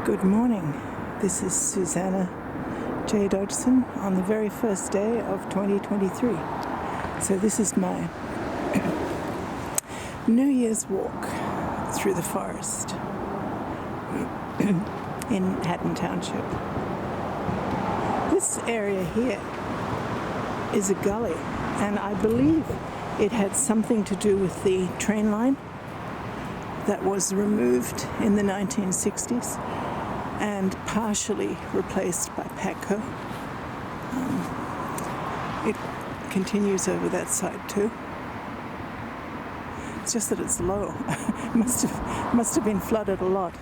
Good morning. This is Susanna J. Dodgson on the very first day of 2023. So this is my New Year's walk through the forest in Haddon Township. This area here is a gully, and I believe it had something to do with the train line that was removed in the 1960s and partially replaced by Patco. It continues over that side too. It's just that it's low. must have been flooded a lot.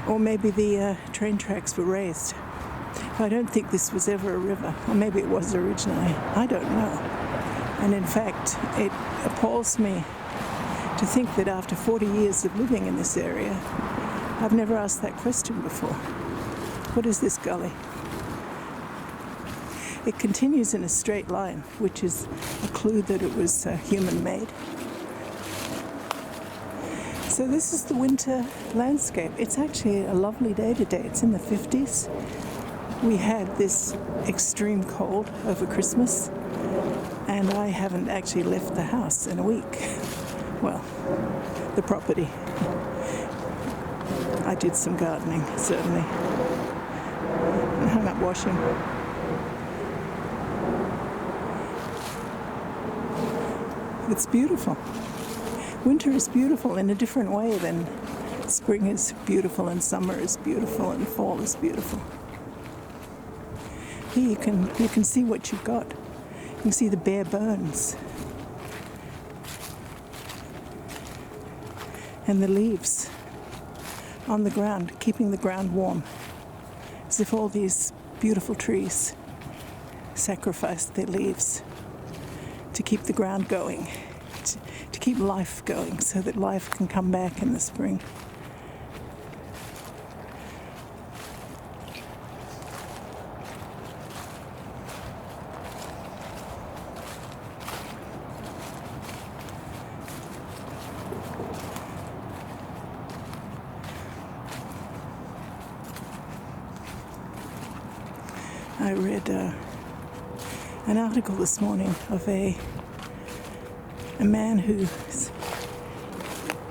Or maybe the train tracks were raised. I don't think this was ever a river. Or maybe it was originally. I don't know. And in fact, it appalls me to think that after 40 years of living in this area, I've never asked that question before. What is this gully? It continues in a straight line, which is a clue that it was human-made. So this is the winter landscape. It's actually a lovely day today. It's in the 50s. We had this extreme cold over Christmas, and I haven't actually left the house in a week. Well, the property. I did some gardening, certainly. And hung up washing. It's beautiful. Winter is beautiful in a different way than spring is beautiful and summer is beautiful and fall is beautiful. Here you can see what you've got. You can see the bare bones. And the leaves on the ground, keeping the ground warm. As if all these beautiful trees sacrificed their leaves to keep the ground going, to keep life going, so that life can come back in the spring. I read an article this morning of a man whose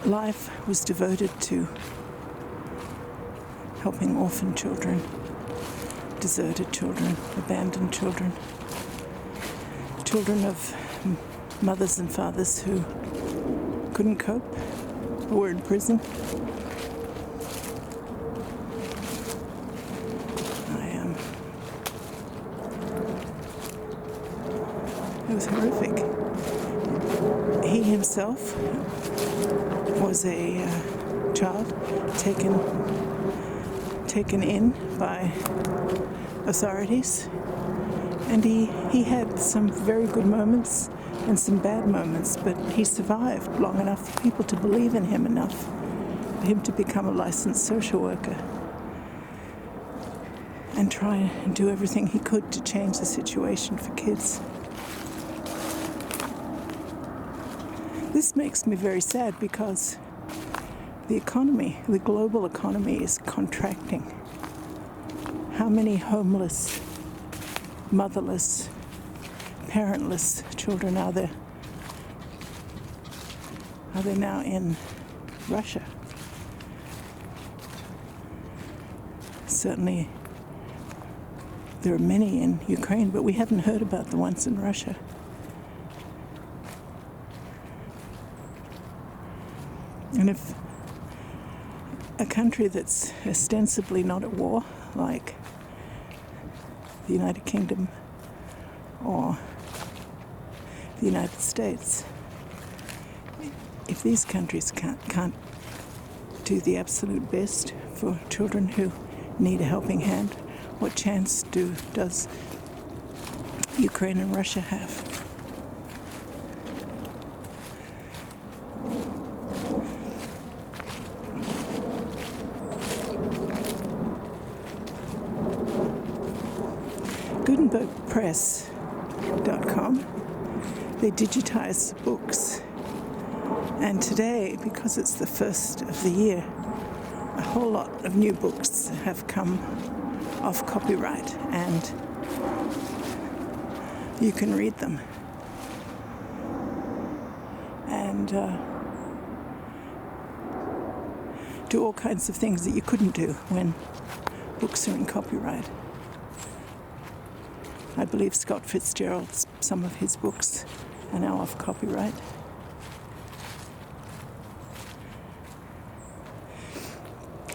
life was devoted to helping orphan children, deserted children, abandoned children, children of mothers and fathers who couldn't cope, who were in prison. It was horrific. He himself was a child taken in by authorities, and he had some very good moments and some bad moments, but he survived long enough for people to believe in him enough for him to become a licensed social worker and try and do everything he could to change the situation for kids. This makes me very sad because the economy, the global economy, is contracting. How many homeless, motherless, parentless children are there? Are there now in Russia? Certainly there are many in Ukraine, but we haven't heard about the ones in Russia. And if a country that's ostensibly not at war, like the United Kingdom or the United States, if these countries can't do the absolute best for children who need a helping hand, what chance does Ukraine and Russia have? Gutenbergpress.com. They digitize books, and today, because it's the first of the year, a whole lot of new books have come off copyright, and you can read them. And do all kinds of things that you couldn't do when books are in copyright. I believe Scott Fitzgerald's, some of his books are now off copyright.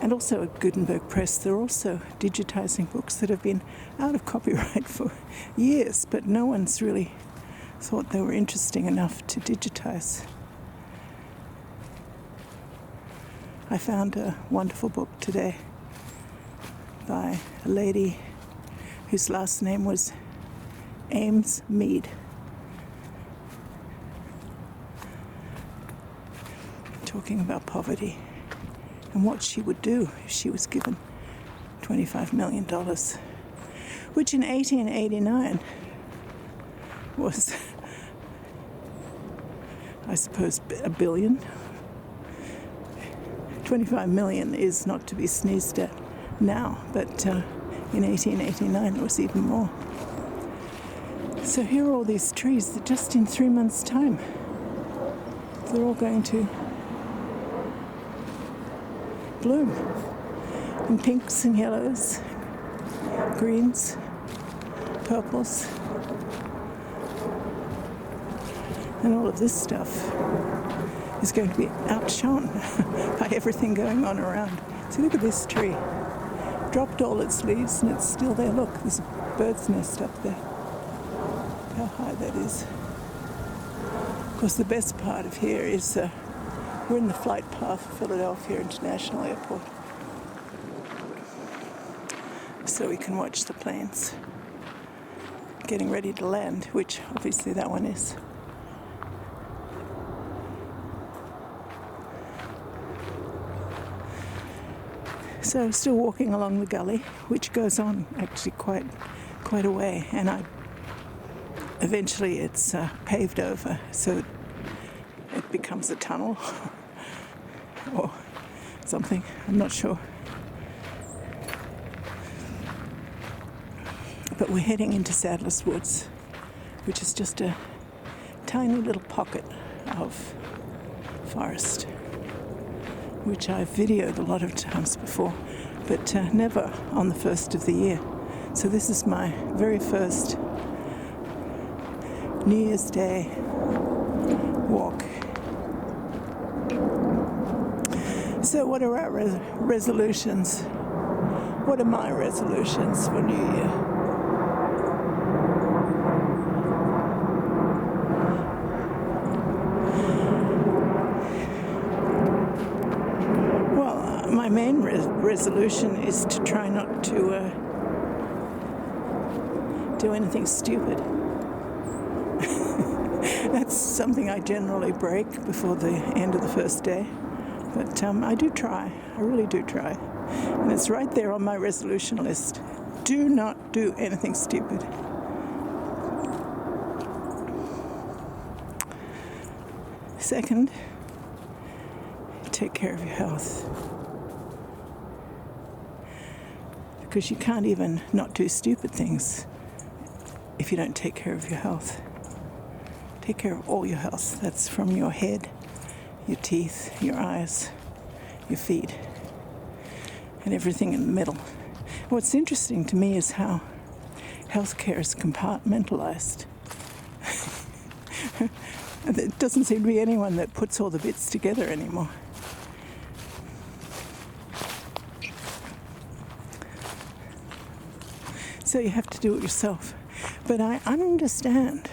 And also at Gutenberg Press, they're also digitizing books that have been out of copyright for years, but no one's really thought they were interesting enough to digitize. I found a wonderful book today by a lady whose last name was Ames Mead. Talking about poverty and what she would do if she was given $25 million, which in 1889 was, I suppose, $1 billion. 25 million is not to be sneezed at now, but in 1889 it was even more. So here are all these trees that just in 3 months' time, they're all going to bloom in pinks and yellows, greens, purples, and all of this stuff is going to be outshone by everything going on around. So look at this tree. Dropped all its leaves and it's still there. Look, there's a bird's nest up there. How high that is. Of course, the best part of here is we're in the flight path of Philadelphia International Airport. So we can watch the planes getting ready to land, which obviously that one is. So still walking along the gully, which goes on actually quite a way, and eventually it's paved over, so it becomes a tunnel or something. I'm not sure. But we're heading into Sadler's Woods, which is just a tiny little pocket of forest, which I've videoed a lot of times before, but never on the first of the year. So this is my very first New Year's Day walk. So what are our resolutions? What are my resolutions for New Year? My main resolution is to try not to do anything stupid. That's something I generally break before the end of the first day. But I do try. I really do try. And it's right there on my resolution list. Do not do anything stupid. Second, take care of your health. Because you can't even not do stupid things if you don't take care of your health. Take care of all your health. That's from your head, your teeth, your eyes, your feet, and everything in the middle. What's interesting to me is how healthcare is compartmentalized. There doesn't seem to be anyone that puts all the bits together anymore. So you have to do it yourself. But I understand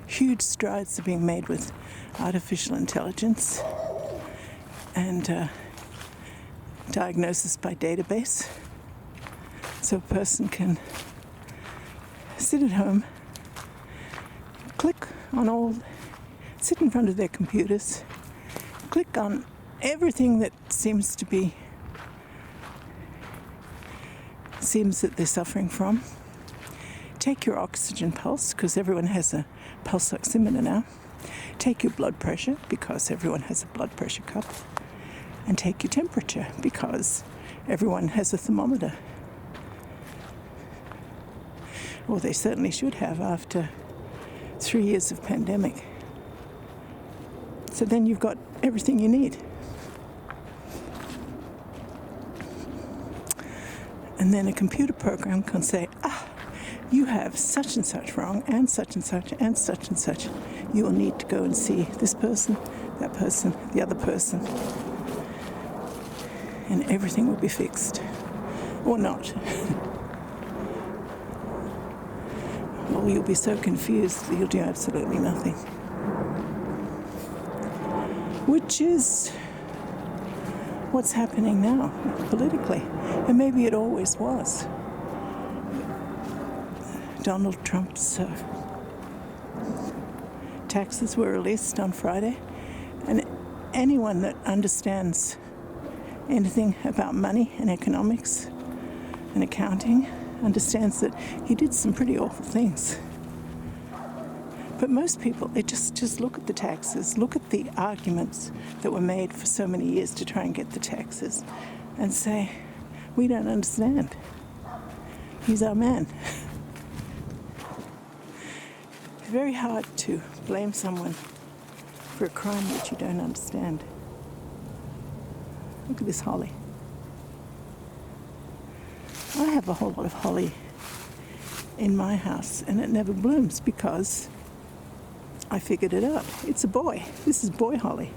huge strides are being made with artificial intelligence and diagnosis by database. So a person can sit at home, sit in front of their computers, click on everything that seems that they're suffering from. Take your oxygen pulse, because everyone has a pulse oximeter now. Take your blood pressure, because everyone has a blood pressure cuff. and take your temperature, because everyone has a thermometer. Well, they certainly should have after 3 years of pandemic. So then you've got everything you need. And then a computer program can say, you have such and such wrong, and such and such, and such and such. You will need to go and see this person, that person, the other person. And everything will be fixed. Or not. Well, you'll be so confused that you'll do absolutely nothing. Which is what's happening now, politically. And maybe it always was. Donald Trump's taxes were released on Friday, and anyone that understands anything about money and economics and accounting understands that he did some pretty awful things. But most people, they just look at the taxes, look at the arguments that were made for so many years to try and get the taxes, and say, we don't understand. He's our man. It's very hard to blame someone for a crime which you don't understand. Look at this holly. I have a whole lot of holly in my house, and it never blooms because I figured it out. It's a boy. This is boy holly.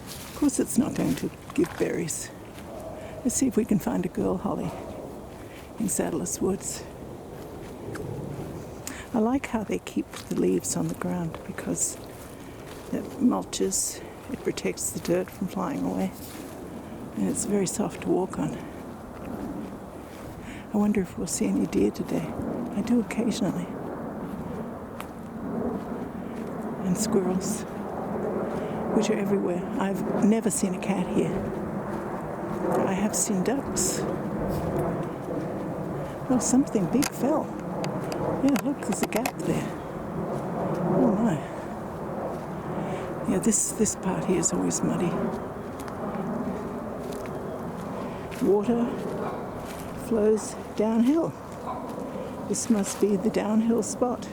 Of course it's not going to give berries. Let's see if we can find a girl holly in Saddler's Woods. I like how they keep the leaves on the ground because it mulches, it protects the dirt from flying away, and it's very soft to walk on. I wonder if we'll see any deer today. I do occasionally. And squirrels, which are everywhere. I've never seen a cat here. I have seen ducks. Well, something big fell. Yeah, look, there's a gap there. Oh my. Yeah, this part here is always muddy. Water flows downhill. This must be the downhill spot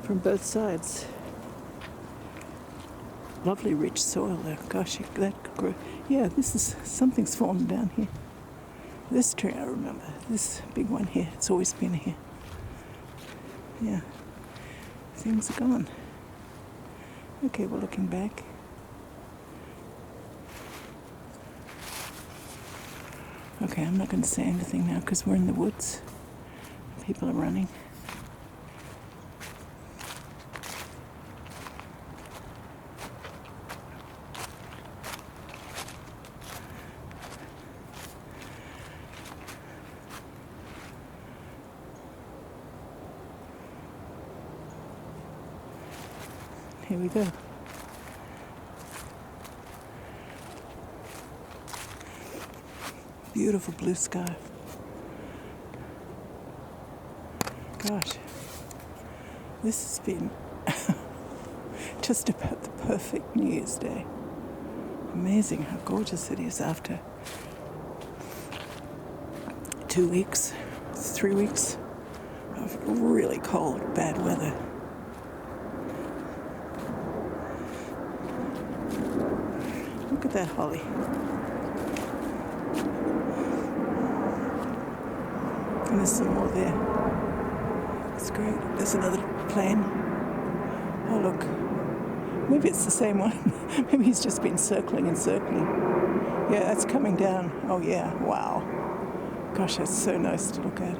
from both sides. Lovely rich soil there. Gosh, that could grow. Yeah, something's fallen down here. This tree I remember. This big one here. It's always been here. Yeah. Things are gone. Okay, we're looking back. Okay, I'm not going to say anything now because we're in the woods. People are running. Here we go. Beautiful blue sky. Gosh, this has been just about the perfect New Year's Day. Amazing how gorgeous it is after 2 weeks, 3 weeks of really cold, bad weather. Look at that holly. And there's some more there. It's great. There's another plane. Oh, look. Maybe it's the same one. Maybe he's just been circling and circling. Yeah, that's coming down. Oh, yeah. Wow. Gosh, that's so nice to look at.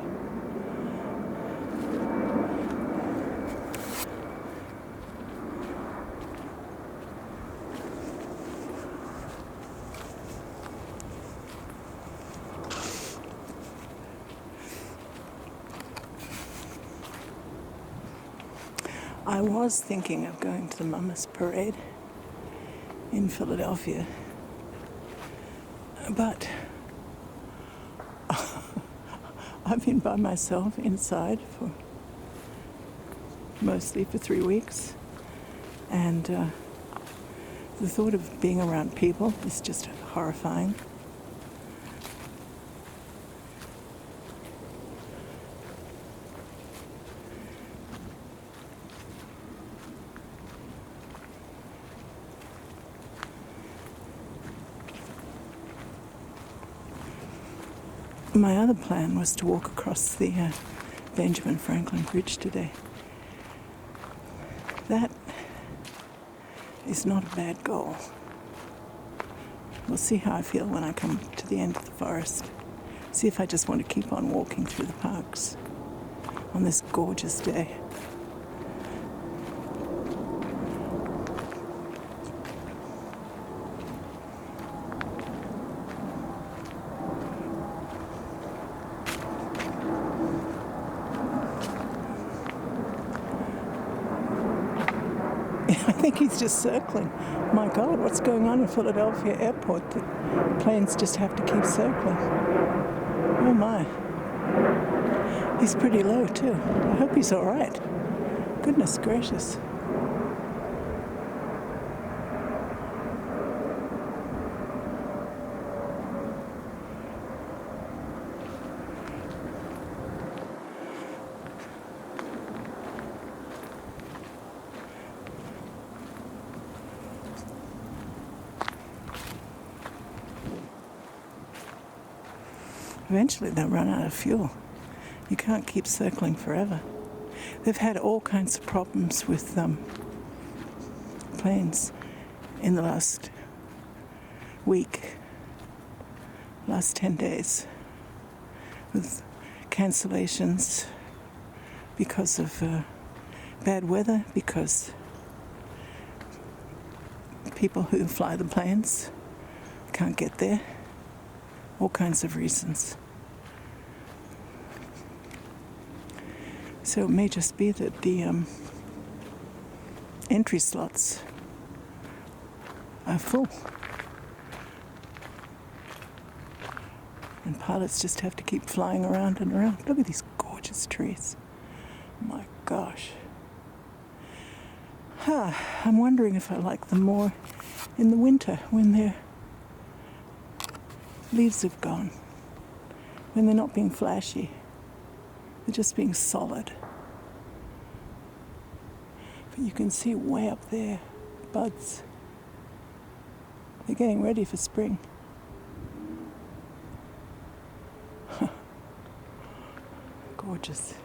I was thinking of going to the Mamas Parade in Philadelphia, but I've been by myself inside mostly for 3 weeks, and The thought of being around people is just horrifying. My other plan was to walk across the Benjamin Franklin Bridge today. That is not a bad goal. We'll see how I feel when I come to the end of the forest. See if I just want to keep on walking through the parks on this gorgeous day. I think he's just circling. My God, what's going on in Philadelphia Airport? The planes just have to keep circling. Oh my. He's pretty low too. I hope he's all right. Goodness gracious. Eventually they'll run out of fuel. You can't keep circling forever. They've had all kinds of problems with planes in the last week, last 10 days, with cancellations because of bad weather, because people who fly the planes can't get there, all kinds of reasons. So it may just be that the entry slots are full. And pilots just have to keep flying around and around. Look at these gorgeous trees. My gosh. I'm wondering if I like them more in the winter when their leaves have gone, when they're not being flashy. They're just being solid. But you can see way up there, buds. They're getting ready for spring. Gorgeous.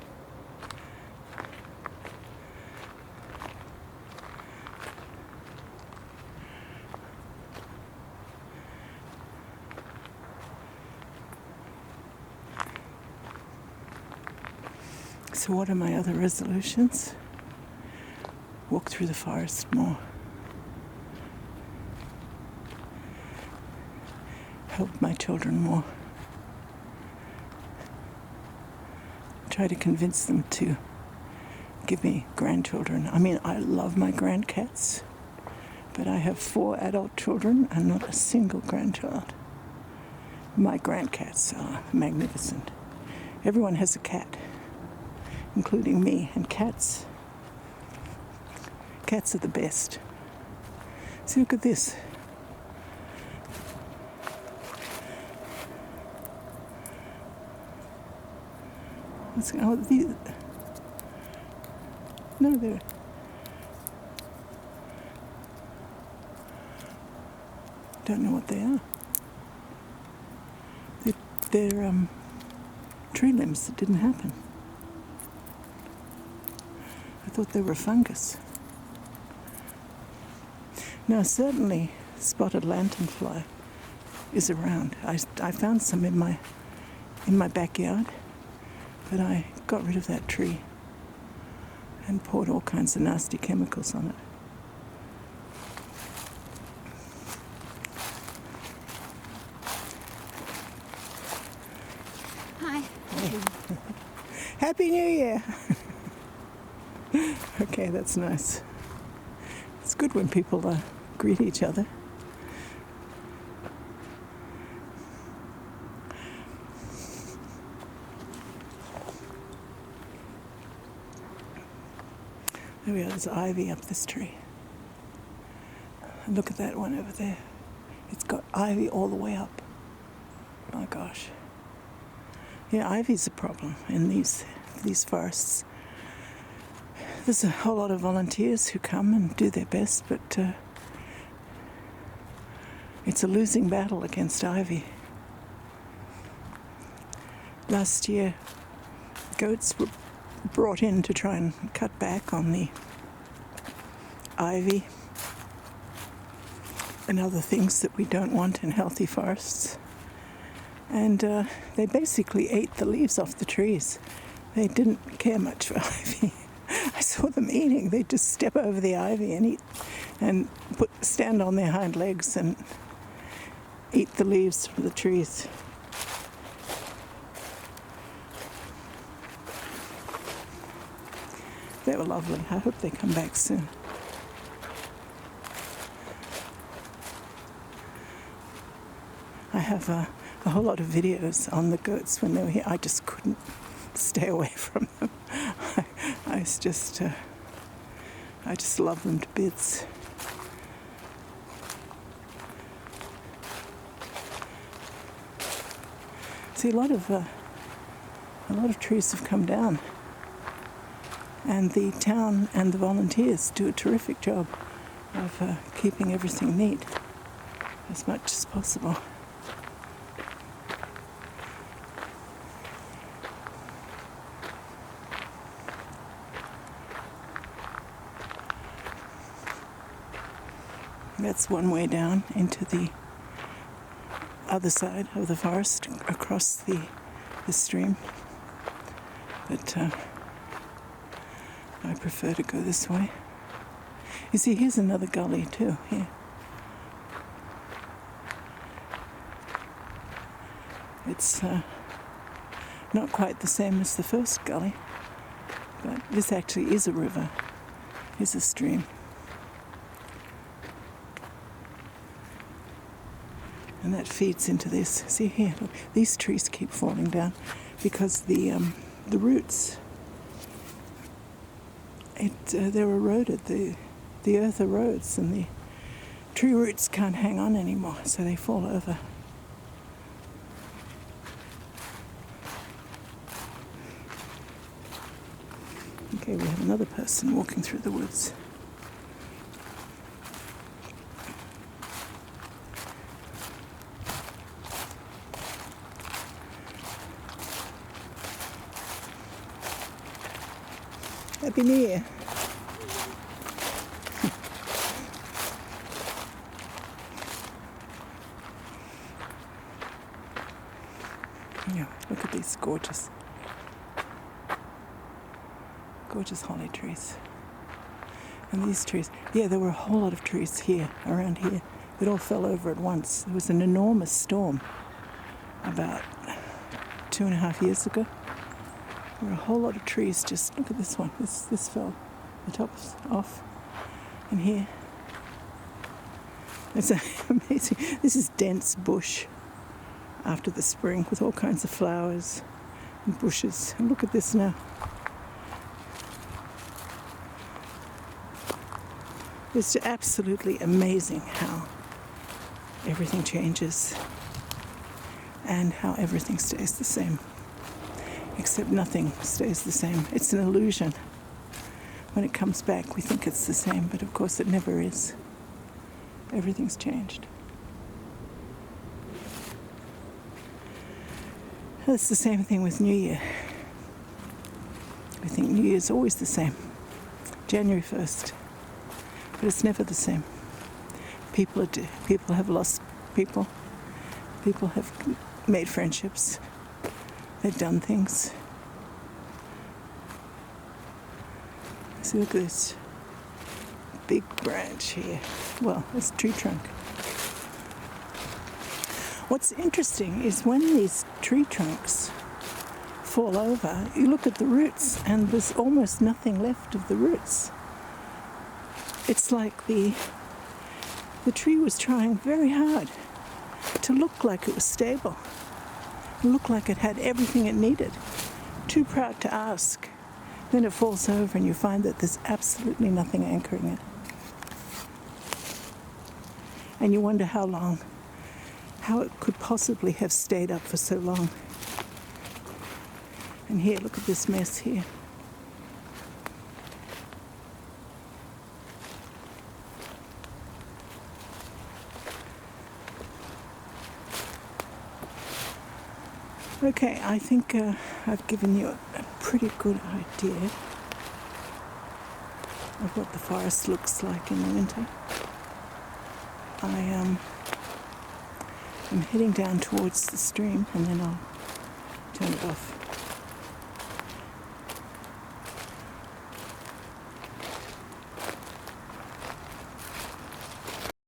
So what are my other resolutions? Walk through the forest more. Help my children more. Try to convince them to give me grandchildren. I mean, I love my grandcats, but I have 4 adult children and not a single grandchild. My grandcats are magnificent. Everyone has a cat, including me, and cats are the best. See, look at this. These? No, they're... Don't know what they are. They're tree limbs that didn't happen. I thought they were fungus. Now, certainly spotted lanternfly is around. I found some in my backyard, but I got rid of that tree and poured all kinds of nasty chemicals on it. Hi. Hey. Happy New Year! Okay, that's nice. It's good when people greet each other. There we are, there's ivy up this tree. And look at that one over there. It's got ivy all the way up. My gosh. Yeah, ivy's a problem in these forests. There's a whole lot of volunteers who come and do their best, but it's a losing battle against ivy. Last year, goats were brought in to try and cut back on the ivy and other things that we don't want in healthy forests. And they basically ate the leaves off the trees. They didn't care much for ivy. I saw them eating. They'd just step over the ivy and eat, and stand on their hind legs and eat the leaves from the trees. They were lovely. I hope they come back soon. I have a whole lot of videos on the goats when they were here. I just couldn't stay away from them. I just love them to bits. See, a lot of trees have come down, and the town and the volunteers do a terrific job of keeping everything neat as much as possible. That's one way down into the other side of the forest, across the stream. But I prefer to go this way. You see, here's another gully too, here. It's not quite the same as the first gully, but this actually is a river, is a stream. And that feeds into this. See here, look, these trees keep falling down because the roots, they're eroded. The earth erodes, and the tree roots can't hang on anymore, so they fall over. Okay, we have another person walking through the woods. Happy New Year. Yeah, look at these gorgeous holly trees. And these trees, yeah, there were a whole lot of trees here, around here. It all fell over at once. There was an enormous storm about 2.5 years ago. There were a whole lot of trees. Just look at this one. This fell. The top's off. And here. It's amazing. This is dense bush after the spring with all kinds of flowers and bushes. And look at this now. It's absolutely amazing how everything changes and how everything stays the same. Except nothing stays the same. It's an illusion. When it comes back, we think it's the same, but of course it never is. Everything's changed. It's the same thing with New Year. We think New Year's always the same. January 1st. But it's never the same. People have lost people. People have made friendships. They've done things. See, look at this big branch here. Well, it's a tree trunk. What's interesting is when these tree trunks fall over, you look at the roots and there's almost nothing left of the roots. It's like the tree was trying very hard to look like it was stable. Look like it had everything it needed. Too proud to ask. Then it falls over and you find that there's absolutely nothing anchoring it. And you wonder how it could possibly have stayed up for so long. And here, look at this mess here. Okay, I think I've given you a pretty good idea of what the forest looks like in the winter. I'm heading down towards the stream and then I'll turn it off.